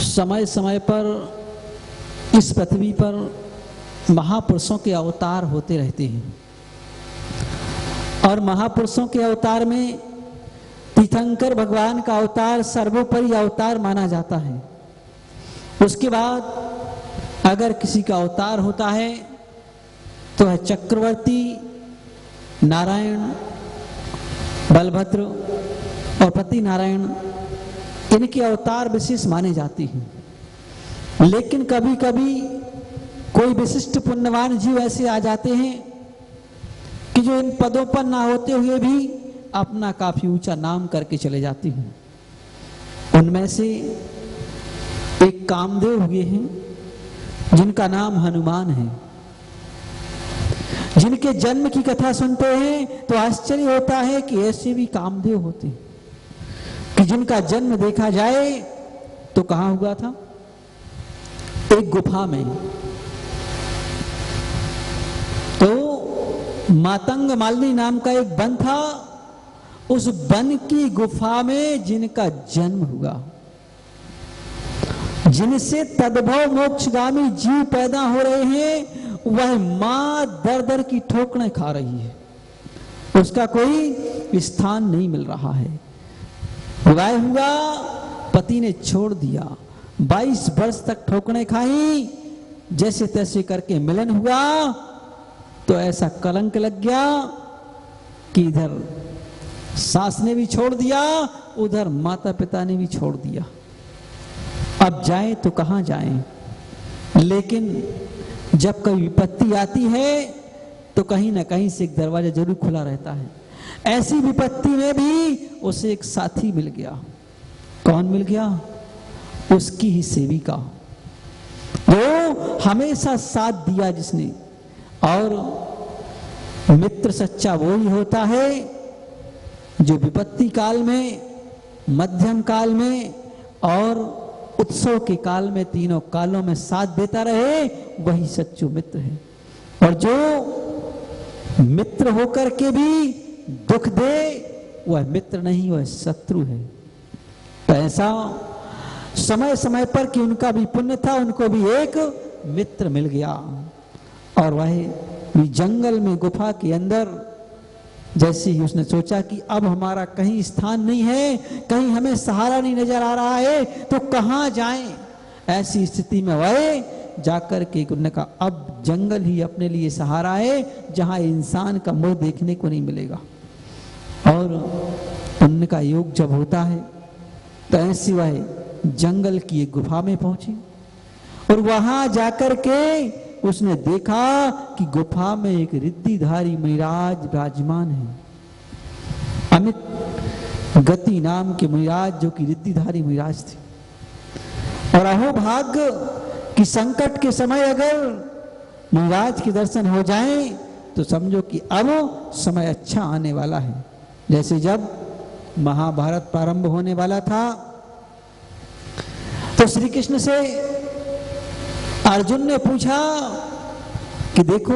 समय समय पर इस पृथ्वी पर महापुरुषों के अवतार होते रहते हैं और महापुरुषों के अवतार में तीर्थंकर भगवान का अवतार सर्वोपरि अवतार माना जाता है। उसके बाद अगर किसी का अवतार होता है तो है चक्रवर्ती, नारायण, बलभद्र और पति नारायण, इनके अवतार विशेष माने जाते हैं। लेकिन कभी कभी कोई विशिष्ट पुण्यवान जीव ऐसे आ जाते हैं कि जो इन पदों पर ना होते हुए भी अपना काफी ऊंचा नाम करके चले जाते हैं। उनमें से एक कामदेव हुए हैं जिनका नाम हनुमान है, जिनके जन्म की कथा सुनते हैं तो आश्चर्य होता है कि ऐसे भी कामदेव होते हैं कि जिनका जन्म देखा जाए तो कहां हुआ था? एक गुफा में। तो मातंग मालिनी नाम का एक वन था, उस वन की गुफा में जिनका जन्म हुआ, जिनसे तद्भव मोक्षगामी जीव पैदा हो रहे हैं, वह मां दर दर की ठोकरें खा रही है, उसका कोई स्थान नहीं मिल रहा है। विवाह हुआ, पति ने छोड़ दिया, 22 वर्ष तक ठोकरें खाई, जैसे तैसे करके मिलन हुआ तो ऐसा कलंक लग गया कि इधर सास ने भी छोड़ दिया, उधर माता पिता ने भी छोड़ दिया। अब जाएं तो कहां जाएं? लेकिन जब कोई विपत्ति आती है तो कहीं ना कहीं से एक दरवाजा जरूर खुला रहता है। ऐसी विपत्ति में भी उसे एक साथी मिल गया। कौन मिल गया? उसकी ही सेविका, वो हमेशा साथ दिया जिसने। और मित्र सच्चा वो ही होता है जो विपत्ति काल में, मध्यम काल में और उत्सव के काल में, तीनों कालों में साथ देता रहे, वही सच्चो मित्र है। और जो मित्र होकर के भी दुख दे, वह मित्र नहीं, वह शत्रु है। तो ऐसा समय समय पर कि उनका भी पुण्य था, उनको भी एक मित्र मिल गया और वह भी जंगल में गुफा के अंदर जैसे ही उसने सोचा कि अब हमारा कहीं स्थान नहीं है, कहीं हमें सहारा नहीं नजर आ रहा है, तो कहां जाएं? ऐसी स्थिति में वह जाकर के उन्होंने कहा अब जंगल ही अपने लिए सहारा है, जहां इंसान का मुंह देखने को नहीं मिलेगा। और उनका योग जब होता है तो ऐसी वह जंगल की एक गुफा में पहुंची और वहां जाकर के उसने देखा कि गुफा में एक रिद्धिधारी मुनिराज विराजमान है। अमित गति नाम के मुनिराज, जो कि रिद्धिधारी मुनिराज थे। और अहो भाग्य कि संकट के समय अगर मुनिराज के दर्शन हो जाएं तो समझो कि अब समय अच्छा आने वाला है। जैसे जब महाभारत प्रारंभ होने वाला था तो श्री कृष्ण से अर्जुन ने पूछा कि देखो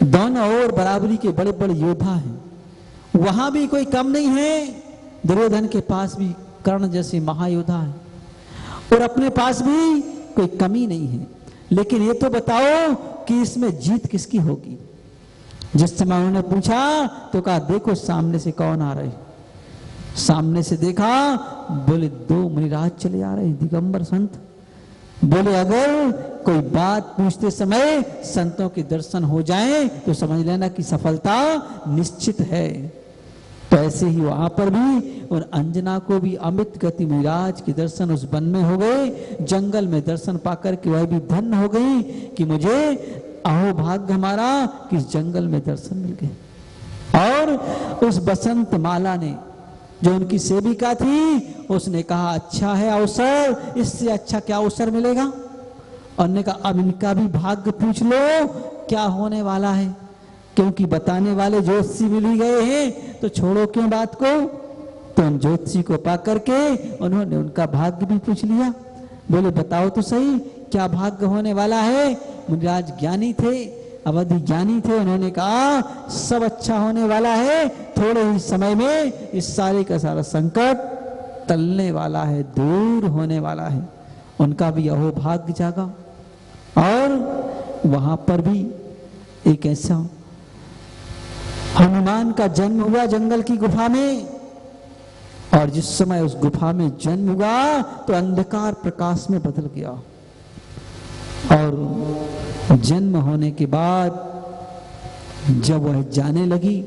दोनों ओर बराबरी के बड़े बड़े योद्धा हैं, वहां भी कोई कम नहीं है, दुर्योधन के पास भी कर्ण जैसे महायोद्धा है और अपने पास भी कोई कमी नहीं है, लेकिन ये तो बताओ कि इसमें जीत किसकी होगी? जिस समय उन्होंने पूछा तो कहा देखो सामने से कौन आ रहे हैं। सामने से देखा, बोले 2 मुनिराज चले आ रहे हैं, दिगंबर संत। बोले अगर कोई बात पूछते समय संतों के दर्शन हो जाएं तो समझ लेना कि सफलता निश्चित है। तो ऐसे ही वहां पर भी और अंजना को भी अमित गति मुनिराज के दर्शन उस वन में हो गए। जंगल में दर्शन पाकर के वह भी धन्य हो गई कि मुझे अहो भाग्य हमारा कि इस जंगल में दर्शन मिल गए। और उस बसंत माला ने, जो उनकी सेविका थी, उसने कहा अच्छा है अवसर, इससे अच्छा क्या अवसर मिलेगा? और ने कहा अब इनका भी भाग्य पूछ लो क्या होने वाला है, क्योंकि बताने वाले ज्योतिषी मिल ही गए हैं, तो छोड़ो क्यों बात को। तो उन ज्योतिषी को पा करके उन्होंने उनका भाग्य भी पूछ लिया। बोले बताओ तो सही क्या भाग्य होने वाला है। मुनिराज ज्ञानी थे, अवधि ज्ञानी थे, उन्होंने कहा सब अच्छा होने वाला है, थोड़े ही समय में इस सारे का सारा संकट टलने वाला है, दूर होने वाला है। उनका भी अहोभाग्य जागा और वहां पर भी एक ऐसा हनुमान का जन्म हुआ जंगल की गुफा में, और जिस समय उस गुफा में जन्म हुआ तो अंधकार प्रकाश में बदल गया। और जन्म होने के बाद जब वह जाने लगी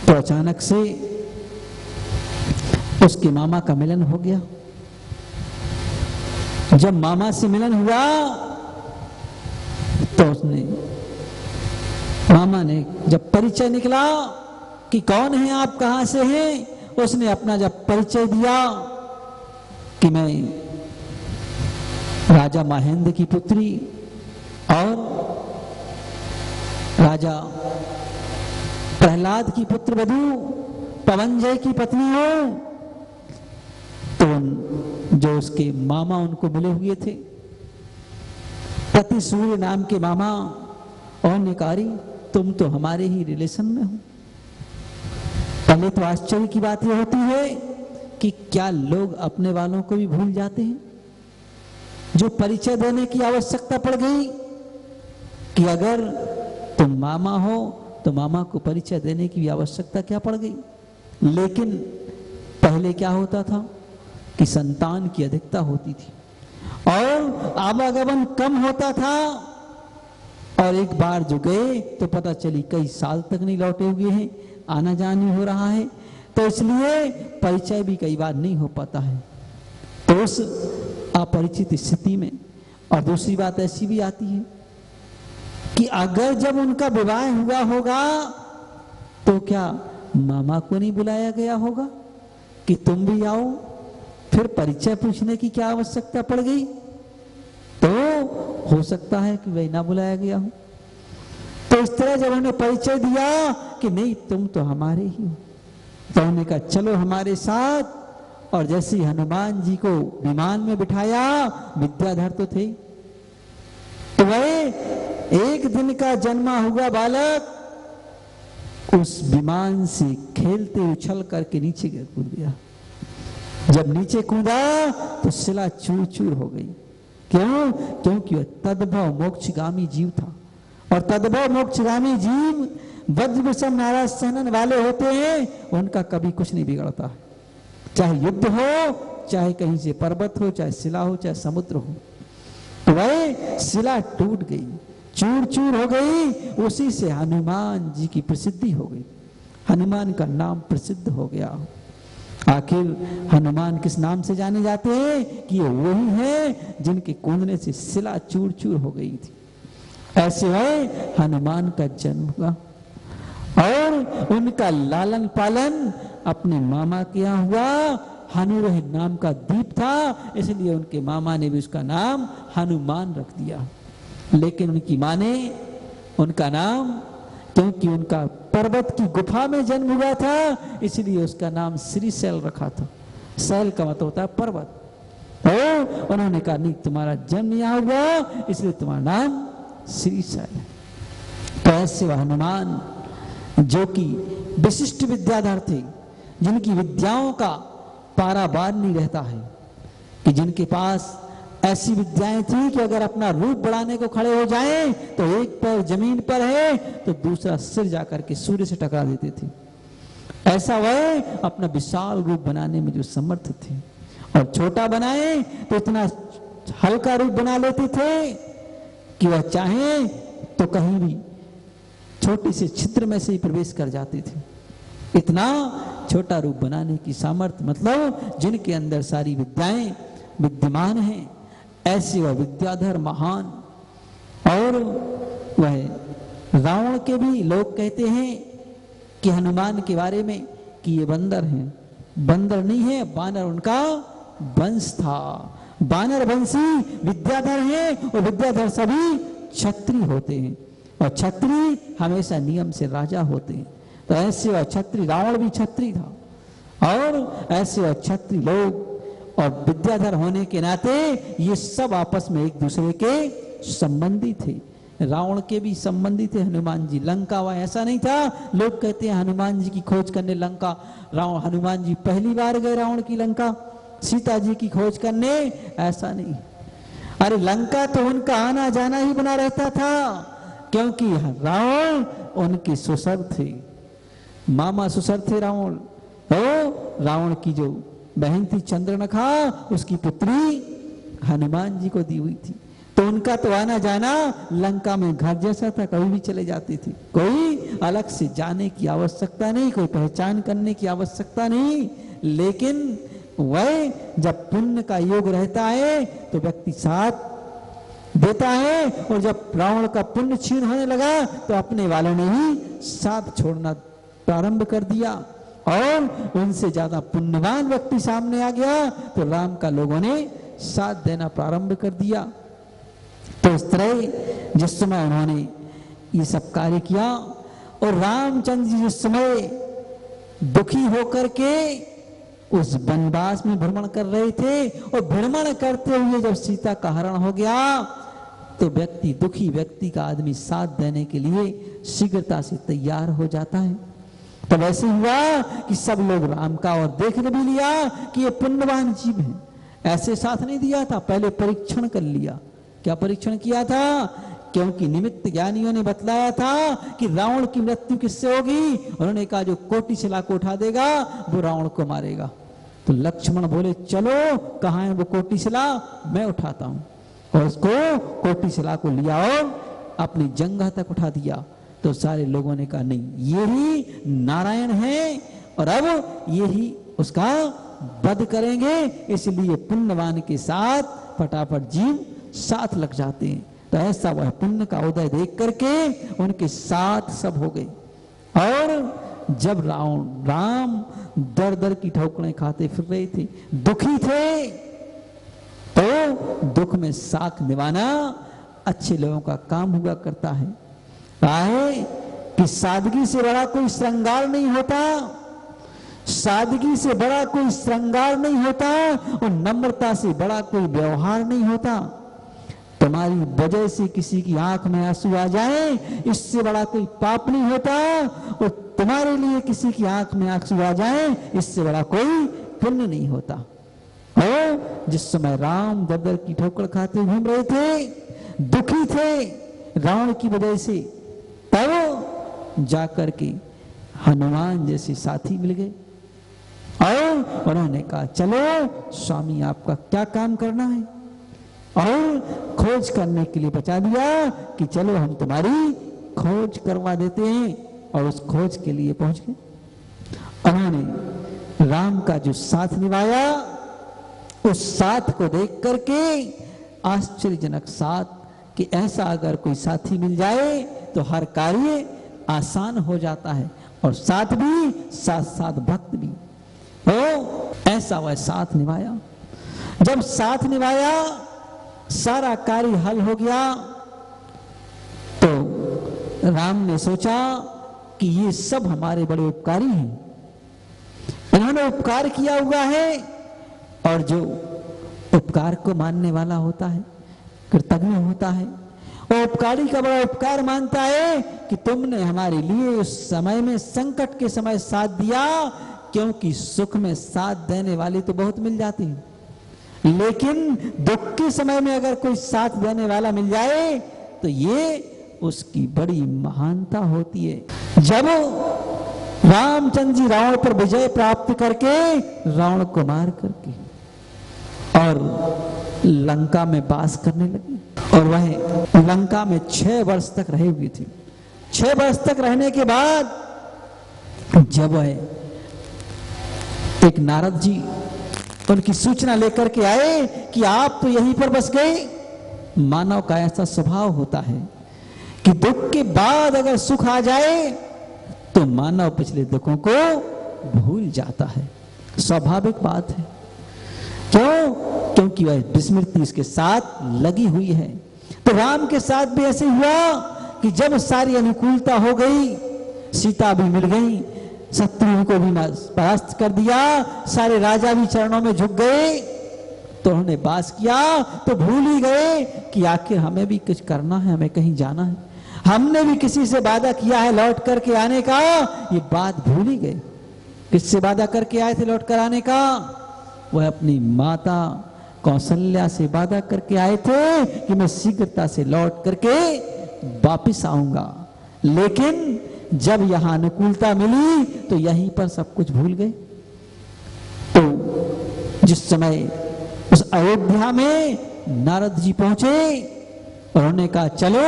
तो अचानक से उसके मामा का मिलन हो गया। जब मामा से मिलन हुआ तो मामा ने जब परिचय निकला कि कौन है आप, कहां से हैं, उसने अपना जब परिचय दिया कि मैं राजा महेंद्र की पुत्री और राजा प्रहलाद की पुत्र वधू पवनजय की पत्नी हूं, तो जो उसके मामा उनको मिले हुए थे, प्रतिसूर्य नाम के मामा, और निकारी तुम तो हमारे ही रिलेशन में हो। पहले तो आश्चर्य की बात यह होती है कि क्या लोग अपने वालों को भी भूल जाते हैं। जो परिचय देने की आवश्यकता पड़ गई कि अगर तुम मामा हो तो मामा को परिचय देने की भी आवश्यकता क्या पड़ गई। लेकिन पहले क्या होता था कि संतान की अधिकता होती थी और आवागमन कम होता था, और एक बार जो गए तो पता चली कई साल तक नहीं लौटे हुए हैं, आना जाना हो रहा है, तो इसलिए परिचय भी कई बार नहीं हो पाता है। तो उस अपरिचित स्थिति में, और दूसरी बात ऐसी भी आती है कि अगर जब उनका विवाह हुआ होगा तो क्या मामा को नहीं बुलाया गया होगा कि तुम भी आओ, फिर परिचय पूछने की क्या आवश्यकता पड़ गई। तो हो सकता है कि वही ना बुलाया गया हो। तो इस तरह जब उन्होंने परिचय दिया कि नहीं तुम तो हमारे ही हो, तो उन्होंने कहा चलो हमारे साथ। और जैसे हनुमान जी को विमान में बिठाया, विद्याधर तो थे, तो वह एक दिन का जन्मा हुआ बालक उस विमान से खेलते उछल करके नीचे कूद गया। जब नीचे कूदा तो शिला चूर चूर हो गई। क्यों? क्योंकि वह तद्भव मोक्षगामी जीव था, और तद्भव मोक्षगामी जीव वज्र विषम नाराज सहनन वाले होते हैं, उनका कभी कुछ नहीं बिगड़ता है। चाहे युद्ध हो, चाहे कहीं से पर्वत हो, चाहे शिला हो, चाहे समुद्र हो। तो वह शिला टूट गई, चूर चूर हो गई। उसी से हनुमान जी की प्रसिद्धि हो गई, हनुमान का नाम प्रसिद्ध हो गया। आखिर हनुमान किस नाम से जाने जाते हैं कि ये वही है जिनके कूदने से शिला चूर चूर हो गई थी। ऐसे है हनुमान का जन्म हुआ और उनका लालन पालन अपने मामा के यहाँ हुआ। हनुरह नाम का द्वीप था, इसलिए उनके मामा ने भी उसका नाम हनुमान रख दिया। लेकिन उनकी माँ ने उनका नाम, क्योंकि उनका पर्वत की गुफा में जन्म हुआ था, इसलिए उसका नाम श्रीशैल रखा था। शैल का मतलब होता है पर्वत। तो उन्होंने कहा नहीं तुम्हारा जन्म यहाँ हुआ, इसलिए तुम्हारा नाम श्रीशैल। तो ऐसे वह हनुमान जो कि विशिष्ट विद्याधर थे, जिनकी विद्याओं का पारावार नहीं रहता है, कि जिनके पास ऐसी विद्याएं थी कि अगर अपना रूप बढ़ाने को खड़े हो जाएं तो एक पैर जमीन पर है तो दूसरा सिर जाकर के सूर्य से टकरा देते थे। ऐसा वह अपना विशाल रूप बनाने में जो समर्थ थे, और छोटा बनाए तो इतना हल्का रूप बना लेते थे कि वह चाहे तो कहीं भी छोटे से छिद्र में से ही प्रवेश कर जाते थे। इतना छोटा रूप बनाने की सामर्थ्य, मतलब जिनके अंदर सारी विद्याएं विद्यमान हैं, ऐसे वह विद्याधर महान। और वह रावण के भी लोग कहते हैं कि हनुमान के बारे में कि ये बंदर हैं। बंदर नहीं है, बानर उनका वंश था। बानर वंशी विद्याधर हैं, और विद्याधर सभी क्षत्रिय होते हैं, और क्षत्रिय हमेशा नियम से राजा होते हैं। तो ऐसे वह क्षत्रिय, रावण भी क्षत्रिय था, और ऐसे वह क्षत्रिय लोग और विद्याधर होने के नाते ये सब आपस में एक दूसरे के संबंधी थे। रावण के भी संबंधी थे हनुमान जी। लंका वह ऐसा नहीं था, लोग कहते हैं हनुमान जी की खोज करने लंका, रावण हनुमान जी पहली बार गए रावण की लंका सीता जी की खोज करने, ऐसा नहीं। अरे लंका तो उनका आना जाना ही बना रहता था, क्योंकि रावण उनके सुसर थे, मामा सुसर थे रावण। तो रावण की जो बहन थी चंद्रनखा, उसकी पुत्री हनुमान जी को दी हुई थी। तो उनका तो आना जाना लंका में घर जैसा था, कभी भी चले जाते थे, कोई अलग से जाने की आवश्यकता नहीं, कोई पहचान करने की आवश्यकता नहीं। लेकिन वह जब पुण्य का योग रहता है तो व्यक्ति साथ देता है, और जब रावण का पुण्य क्षीण होने लगा तो अपने वालों ने ही साथ छोड़ना प्रारंभ कर दिया, और उनसे ज्यादा पुण्यवान व्यक्ति सामने आ गया तो राम का लोगों ने साथ देना प्रारंभ कर दिया। तो इस तरह जिस समय उन्होंने ये सब कार्य किया, और रामचंद्र जी जिस समय दुखी होकर के उस वनवास में भ्रमण कर रहे थे, और भ्रमण करते हुए जब सीता का हरण हो गया तो व्यक्ति, दुखी व्यक्ति का आदमी साथ देने के लिए शीघ्रता से तैयार हो जाता है। तब ऐसे हुआ कि सब लोग राम का और देखने भी लिया कि ये पुण्यवान जीव है, ऐसे साथ नहीं दिया था, पहले परीक्षण कर लिया। क्या परीक्षण किया था? क्योंकि निमित्त ज्ञानियों ने बतलाया था कि रावण की मृत्यु किससे होगी, उन्होंने कहा जो कोटि शिला को उठा देगा वो रावण को मारेगा। तो लक्ष्मण बोले चलो, कहाँ है वो कोटि शिला, मैं उठाता हूं, और उसको कोटि शिला को लिया और अपनी जंघा तक उठा दिया। तो सारे लोगों ने कहा नहीं, ये ही नारायण है, और अब ये ही उसका वध करेंगे, इसलिए पुण्यवान के साथ फटाफट जीव साथ लग जाते हैं। तो ऐसा वह पुण्य का उदय देख करके उनके साथ सब हो गए। और जब राम दर दर की ठोकरें खाते फिर रहे थे, दुखी थे, तो दुख में साथ निभाना अच्छे लोगों का काम हुआ करता है। काहे कि सादगी से बड़ा कोई श्रृंगार नहीं होता, सादगी से बड़ा कोई श्रृंगार नहीं होता, और नम्रता से बड़ा कोई व्यवहार नहीं होता। तुम्हारी वजह से किसी की आंख में आंसू आ जाए, इससे बड़ा कोई पाप नहीं होता, और तुम्हारे लिए किसी की आंख में आंसू आ जाए, इससे बड़ा कोई पुण्य नहीं होता। और जिस समय राम दर दर की ठोकर खाते घूम रहे थे, दुखी थे रावण की वजह से, तब जाकर के हनुमान जैसे साथी मिल गए, और उन्होंने कहा चलो स्वामी आपका क्या काम करना है, और खोज करने के लिए बचा दिया कि चलो हम तुम्हारी खोज करवा देते हैं। और उस खोज के लिए पहुंच गए। उन्होंने राम का जो साथ निभाया, उस साथ को देख करके आश्चर्यजनक साथ, कि ऐसा अगर कोई साथी मिल जाए तो हर कार्य आसान हो जाता है, और साथ भी साथ साथ भक्त भी। तो ऐसा वह साथ निभाया। जब साथ निभाया, सारा कार्य हल हो गया, तो राम ने सोचा कि ये सब हमारे बड़े उपकारी हैं, इन्होंने उपकार किया हुआ है, और जो उपकार को मानने वाला होता है, कृतज्ञ होता है, और उपकारी का बड़ा उपकार मानता है कि तुमने हमारे लिए उस समय में, संकट के समय साथ दिया, क्योंकि सुख में साथ देने वाले तो बहुत मिल जाते हैं, लेकिन दुख के समय में अगर कोई साथ देने वाला मिल जाए तो ये उसकी बड़ी महानता होती है। जब रामचंद्र जी रावण पर विजय प्राप्त करके, रावण को मार करके, और लंका में वास करने लगे, और वह लंका में 6 वर्ष तक रहे हुए थे। 6 वर्ष तक रहने के बाद जब वह एक नारद जी उनकी सूचना लेकर के आए कि आप तो यहीं पर बस गए, मानव का ऐसा स्वभाव होता है कि दुख के बाद अगर सुख आ जाए तो मानव पिछले दुखों को भूल जाता है, स्वाभाविक बात है। क्यों? क्योंकि वह विस्मृति इसके साथ लगी हुई है। तो राम के साथ भी ऐसे हुआ कि जब सारी अनुकूलता हो गई, सीता भी मिल गई, शत्रु को भी परास्त कर दिया, सारे राजा भी चरणों में झुक गए, तो उन्होंने वास किया तो भूल ही गए कि आखिर हमें भी कुछ करना है, हमें कहीं जाना है, हमने भी किसी से वादा किया है लौट करके आने का, ये बात भूल ही गए। किससे वादा करके आए थे लौट कर आने का? वह अपनी माता कौशल्या से वादा करके आए थे कि मैं शीघ्रता से लौट करके वापिस आऊंगा, लेकिन जब यहां अनुकूलता मिली तो यहीं पर सब कुछ भूल गए। तो जिस समय उस अयोध्या में नारद जी पहुंचे, उन्होंने कहा चलो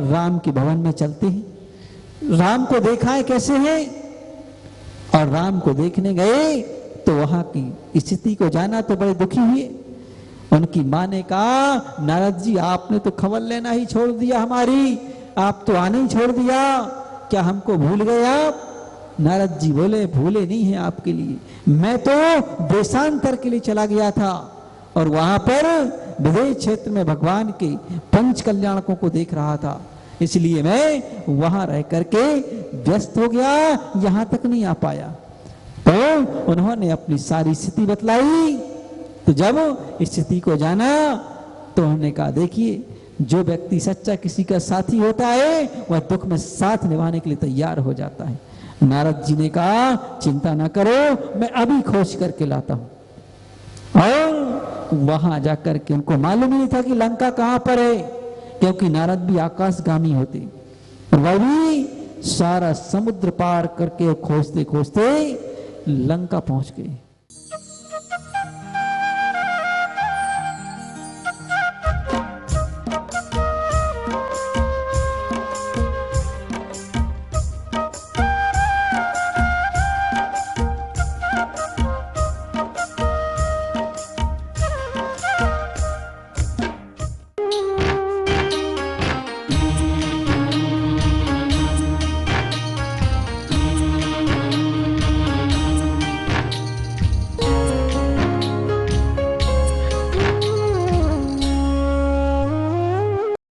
राम के भवन में चलते हैं, राम को देखा है कैसे है। और राम को देखने गए तो वहां की स्थिति को जाना तो बड़े दुखी हुए। उनकी मां ने कहा नारद जी आपने तो खबर लेना ही छोड़ दिया हमारी, आप तो आने ही छोड़ दिया, क्या हमको भूल गए आप? नारद जी बोले भूले नहीं है आपके लिए, मैं तो देशांतर के लिए चला गया था और वहां पर विदेश क्षेत्र में भगवान के पंच कल्याणकों को देख रहा था, इसलिए मैं वहां रह करके व्यस्त हो गया, यहां तक नहीं आ पाया। तो उन्होंने अपनी सारी स्थिति बतलाई। तो जब स्थिति को जाना तो उन्होंने कहा देखिए, जो व्यक्ति सच्चा किसी का साथी होता है वह दुख में साथ निभाने के लिए तैयार हो जाता है। नारद जी ने कहा चिंता ना करो, मैं अभी खोज करके लाता हूं। और वहां जाकर के उनको मालूम नहीं था कि लंका कहां पर है, क्योंकि नारद भी आकाशगामी होते, वह भी सारा समुद्र पार करके खोजते खोजते लंका पहुंच गए।